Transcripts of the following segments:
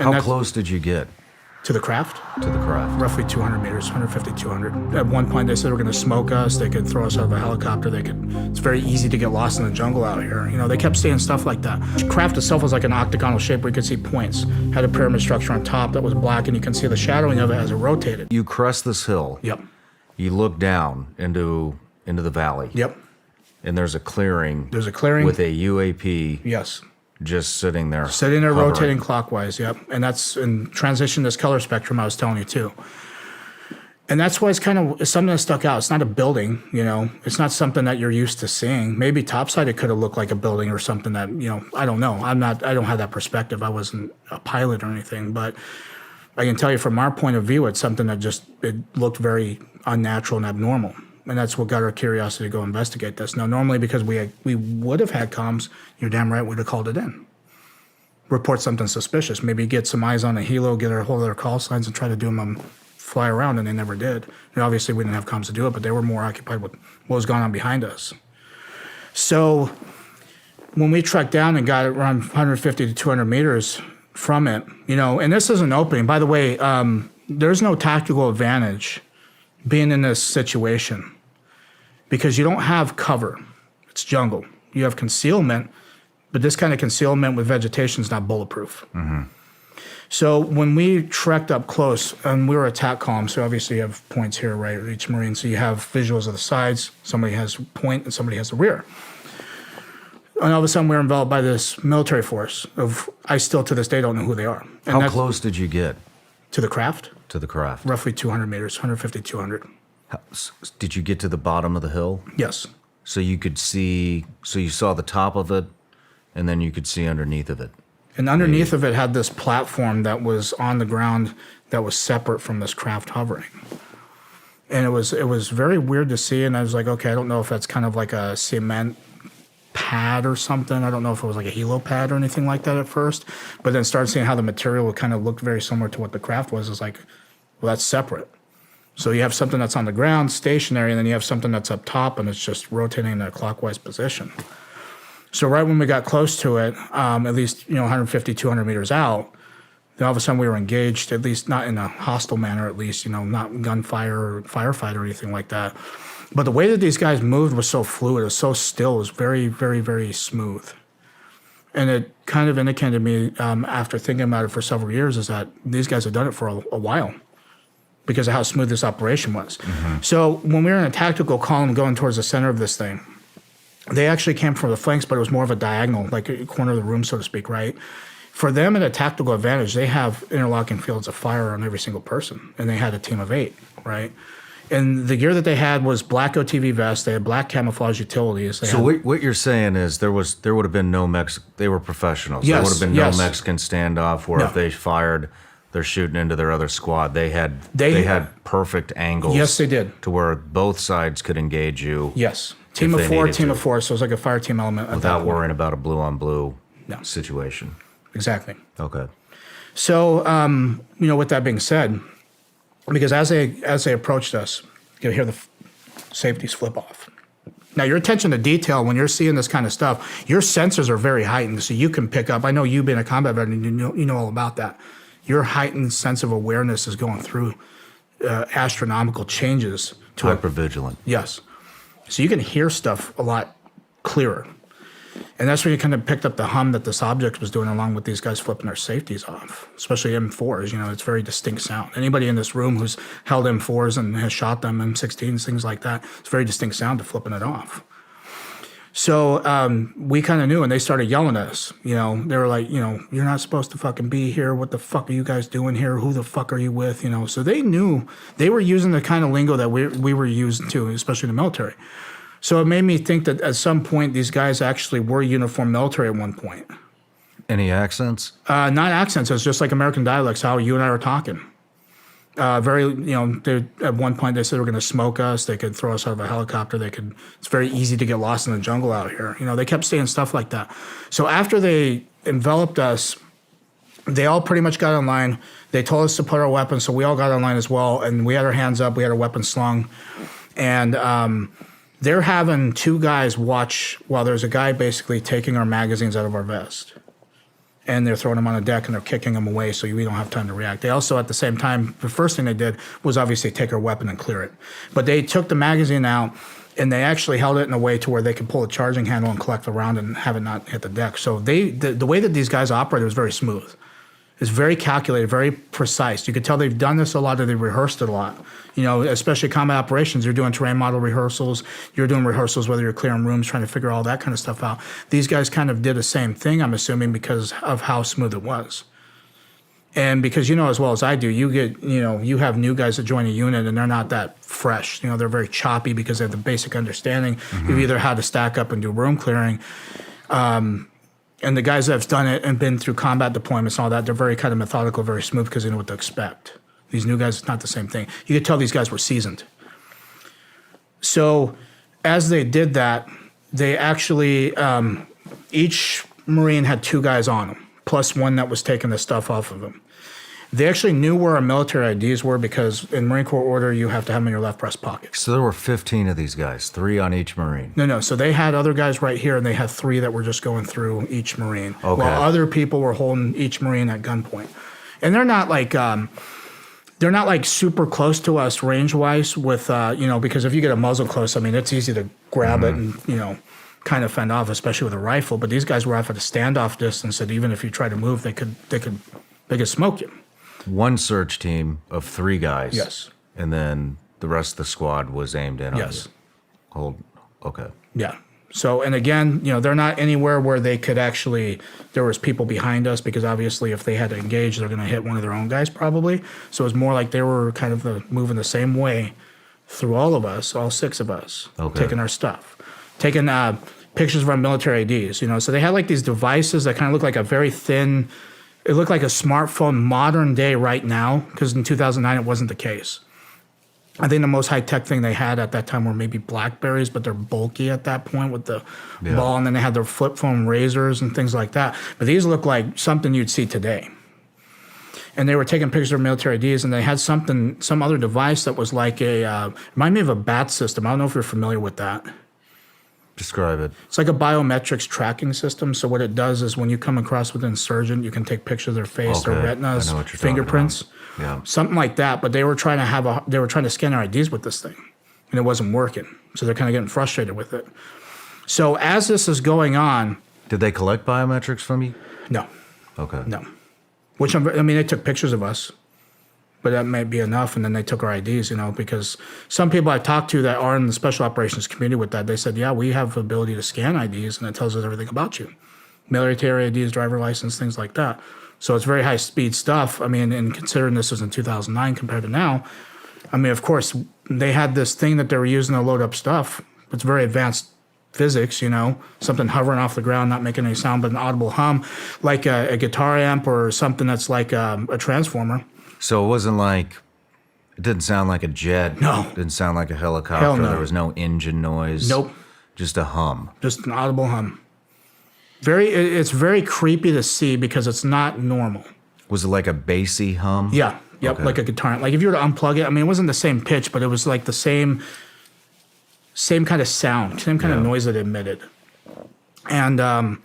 How close did you get? To the craft? To the craft. Roughly 200 meters, 150, 200. At one point, they said they were going to smoke us. They could throw us out of a helicopter. It's very easy to get lost in the jungle out here. You know, they kept saying stuff like that. The craft itself was like an octagonal shape where you could see points. Had a pyramid structure on top that was black, and you can see the shadowing of it as it rotated. You crest this hill. Yep. You look down into the valley. Yep. And there's a clearing. There's a clearing. With a UAP. Yes. Just sitting there. Sitting there, hovering. rotating clockwise, yep. And that's in transition this color spectrum I was telling you too. And that's why it's something that stuck out. It's not a building, you know. It's not something that you're used to seeing. Maybe topside it could have looked like a building or something that, you know, I don't know. I don't have that perspective. I wasn't a pilot or anything. But I can tell you from our point of view, it's something that it looked very unnatural and abnormal. And that's what got our curiosity to go investigate this. Now, normally because we would have had comms, you're damn right we'd have called it in. Report something suspicious. Maybe get some eyes on a helo, get a hold of their call signs and try to do them fly around, and they never did. And obviously we didn't have comms to do it, but they were more occupied with what was going on behind us. So when we trekked down and got around 150 to 200 meters from it, you know, and this is an opening. By the way, there's no tactical advantage being in this situation because you don't have cover. It's jungle. You have concealment, but this kind of concealment with vegetation is not bulletproof. Mm-hmm. So when we trekked up close, and we were attack column, so obviously you have points here, right, each Marine. So you have visuals of the sides, somebody has point, and somebody has the rear. And all of a sudden we're enveloped by this military force I still to this day don't know who they are. And how close did you get? To the craft? To the craft. Roughly 200 meters, 150, 200. Did you get to the bottom of the hill? Yes. So you could see, so you saw the top of it, and then you could see underneath of it. And underneath of it had this platform that was on the ground that was separate from this craft hovering. And it was very weird to see, and I was like, okay, I don't know if that's kind of like a cement pad or something. I don't know if it was like a helo pad or anything like that at first, but then started seeing how the material kind of looked very similar to what the craft was. It's like, well, that's separate. So you have something that's on the ground, stationary, and then you have something that's up top, and it's just rotating in a clockwise position. So right when we got close to it, at least 150, 200 meters out, then all of a sudden we were engaged, at least not in a hostile manner, at least, not gunfire or firefight or anything like that. But the way that these guys moved was so fluid, it was so still, it was very, very, very smooth. And it kind of indicated to me, after thinking about it for several years, is that these guys had done it for a while because of how smooth this operation was. Mm-hmm. So when we were in a tactical column going towards the center of this thing, they actually came from the flanks, but it was more of a diagonal, like a corner of the room, so to speak, right? For them, at a tactical advantage, they have interlocking fields of fire on every single person, and they had a team of 8, right? And the gear that they had was black OTV vests. They had black camouflage utilities. So what you're saying is there would have been no they were professionals. Yes, there would have been no Mexican standoff where if they fired, they're shooting into their other squad. They had perfect angles. Yes, they did. To where both sides could engage you. Yes. Team of 4, team of 4. So it was like a fire team element. Without worrying about a blue-on-blue situation. Exactly. Okay. So, with that being said, because as they approached us, you hear the safeties flip off. Now, your attention to detail, when you're seeing this kind of stuff, your senses are very heightened, so you can pick up. I know you being a combat veteran, you know all about that. Your heightened sense of awareness is going through astronomical changes. Hypervigilant. Yes. So you can hear stuff a lot clearer. And that's when you kind of picked up the hum that this object was doing along with these guys flipping their safeties off, especially M4s. It's very distinct sound. Anybody in this room who's held M4s and has shot them, M16s, things like that, it's very distinct sound to flipping it off. So we kind of knew, and they started yelling at us. They were like, you're not supposed to fucking be here. What the fuck are you guys doing here? Who the fuck are you with? So they knew they were using the kind of lingo that we were using too, especially in the military. So it made me think that at some point these guys actually were uniformed military at one point. Any accents? Not accents. It's just like American dialects, how you and I were talking. At one point they said they were going to smoke us. They could throw us out of a helicopter. It's very easy to get lost in the jungle out here. They kept saying stuff like that. So after they enveloped us, they all pretty much got in line. They told us to put our weapons, so we all got in line as well. And we had our hands up. We had our weapons slung. And they're having 2 guys watch while there's a guy basically taking our magazines out of our vest. and they're throwing them on the deck and they're kicking them away so we don't have time to react. They also, at the same time, the first thing they did was obviously take our weapon and clear it. But they took the magazine out and they actually held it in a way to where they could pull a charging handle and collect the round and have it not hit the deck. So the way that these guys operated was very smooth. It's very calculated, very precise. You could tell they've done this a lot, or they've rehearsed it a lot. You know, especially combat operations, you're doing terrain model rehearsals, you're doing rehearsals whether you're clearing rooms, trying to figure all that kind of stuff out. These guys kind of did the same thing, I'm assuming, because of how smooth it was. And because you know as well as I do, you have new guys that join a unit and they're not that fresh. You know, they're very choppy because they have the basic understanding of either how to stack up and do room clearing. And the guys that have done it and been through combat deployments and all that, they're very kind of methodical, very smooth because they know what to expect. These new guys, it's not the same thing. You could tell these guys were seasoned. So as they did that, they actually, each Marine had 2 guys on them, plus one that was taking the stuff off of them. They actually knew where our military IDs were because in Marine Corps order, you have to have them in your left breast pocket. So there were 15 of these guys, 3 on each Marine. No. So they had other guys right here, and they had 3 that were just going through each Marine, okay, while other people were holding each Marine at gunpoint. And they're not like super close to us range wise with because if you get a muzzle close, I mean it's easy to grab it and kind of fend off, especially with a rifle. But these guys were off at a standoff distance that even if you try to move, they could smoke you. One search team of 3 guys. Yes. And then the rest of the squad was aimed in on you. Okay. Yeah. So, and again, they're not anywhere where they could actually, there was people behind us because obviously if they had to engage, they're going to hit one of their own guys probably. So it was more like they were kind of moving the same way through all of us, all 6 of us, taking our stuff, taking pictures of our military IDs, So they had like these devices that kind of look like a very thin, it looked like a smartphone modern day right now, because in 2009 it wasn't the case. I think the most high-tech thing they had at that time were maybe Blackberries, but they're bulky at that point with the ball, and then they had their flip phone razors and things like that. But these look like something you'd see today. And they were taking pictures of military IDs, and they had some other device that was like reminded me of a BAT system. I don't know if you're familiar with that. Describe it. It's like a biometrics tracking system. So what it does is when you come across with an insurgent, you can take pictures of their face, their retinas, fingerprints, something like that. But they were trying to scan our IDs with this thing, and it wasn't working. So they're kind of getting frustrated with it. So as this is going on, did they collect biometrics from you? No. Okay. No. Which they took pictures of us. But that might be enough, and then they took our IDs, because some people I talked to that are in the special operations community with that, they said, yeah, we have the ability to scan IDs, and it tells us everything about you. Military IDs, driver license, things like that. So it's very high-speed stuff. I mean, and considering this was in 2009 compared to now, I mean, of course, they had this thing that they were using to load up stuff. It's very advanced physics, something hovering off the ground, not making any sound, but an audible hum, like a guitar amp or something that's like a transformer. So it wasn't like, it didn't sound like a jet. No. It didn't sound like a helicopter. Hell no. There was no engine noise. Nope. Just a hum. Just an audible hum. It's very creepy to see because it's not normal. Was it like a bassy hum? Yeah. Yep. Okay. Like a guitar. Like if you were to unplug it, I mean, it wasn't the same pitch, but it was like the same kind of sound, same kind of noise that it emitted. And,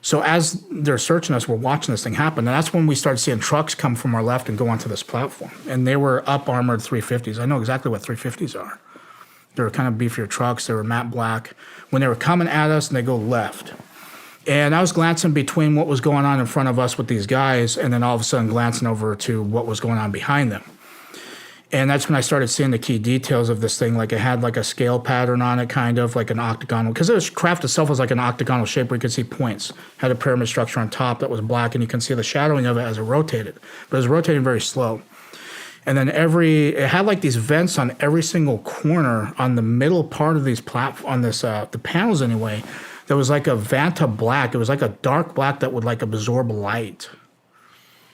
so as they're searching us, we're watching this thing happen. And that's when we started seeing trucks come from our left and go onto this platform. And they were up-armored 350s. I know exactly what 350s are. They were kind of beefier trucks. They were matte black. When they were coming at us, and they go left. And I was glancing between what was going on in front of us with these guys, and then all of a sudden glancing over to what was going on behind them. And that's when I started seeing the key details of this thing. Like it had like a scale pattern on it, kind of like an octagonal. Because the craft itself was like an octagonal shape where you could see points. Had a pyramid structure on top that was black, and you can see the shadowing of it as it rotated. But it was rotating very slow. And then it had like these vents on every single corner on the middle part of these the panels anyway. There was like a Vanta black. It was like a dark black that would like absorb light.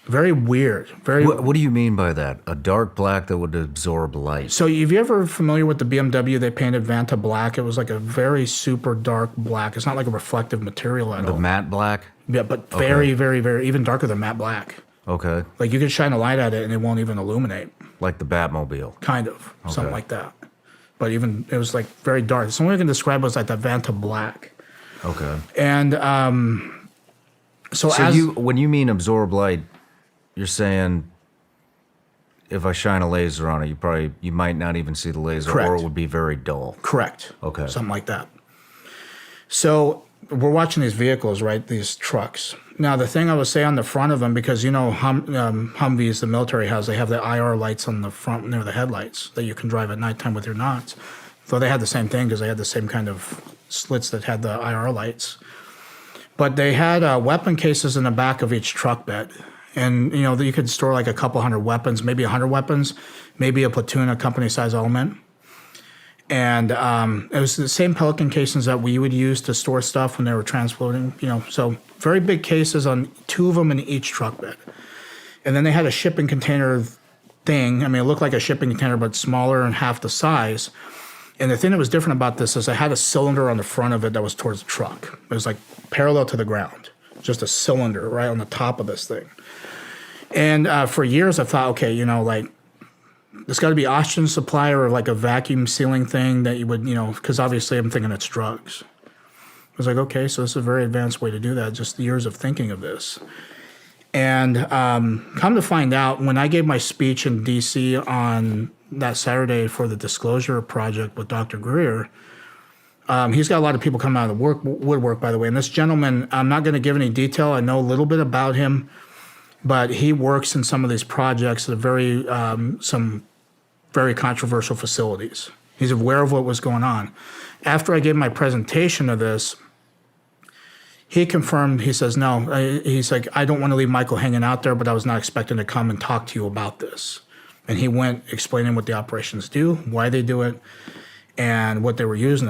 Very weird. What do you mean by that? A dark black that would absorb light? So if you're ever familiar with the BMW, they painted Vanta black. It was like a very super dark black. It's not like a reflective material at all. The matte black? Yeah, but very, very, very, even darker than matte black. Okay. Like you could shine a light at it and it won't even illuminate. Like the Batmobile? Kind of. Okay. Something like that. But even, it was like very dark. The only way I can describe it was like that Vanta black. Okay. And So So as when you mean absorb light, you're saying if I shine a laser on it, you might not even see the laser, or Correct. it would be very dull. correct, Okay. something like that. So we're watching these vehicles, right? These trucks. Now, the thing I would say on the front of them, because Humvees, the military has, they have the IR lights on the front near the headlights that you can drive at nighttime with your knots. So they had the same thing because they had the same kind of slits that had the IR lights. But they had weapon cases in the back of each truck bed. And, you could store like a couple hundred weapons, maybe 100 weapons, maybe a platoon, a company-size element. And it was the same Pelican casings that we would use to store stuff when they were transloading, So very big cases on 2 of them in each truck bed. And then they had a shipping container thing. I mean, it looked like a shipping container, but smaller and half the size. And the thing that was different about this is I had a cylinder on the front of it that was towards the truck. It was like parallel to the ground, just a cylinder right on the top of this thing. And for years I thought, okay, there's got to be oxygen supply or like a vacuum sealing thing that you would, because obviously I'm thinking it's drugs. I was like, okay, so this is a very advanced way to do that, just years of thinking of this. And come to find out, when I gave my speech in D.C. on that Saturday for the Disclosure Project with Dr. Greer, he's got a lot of people coming out of the woodwork, by the way. And this gentleman, I'm not going to give any detail. I know a little bit about him, but he works in some of these projects at some very controversial facilities. He's aware of what was going on. After I gave my presentation of this, he confirmed, he says, no, he's like, I don't want to leave Michael hanging out there, but I was not expecting to come and talk to you about this. And he went explaining what the operations do, why they do it, and what they were using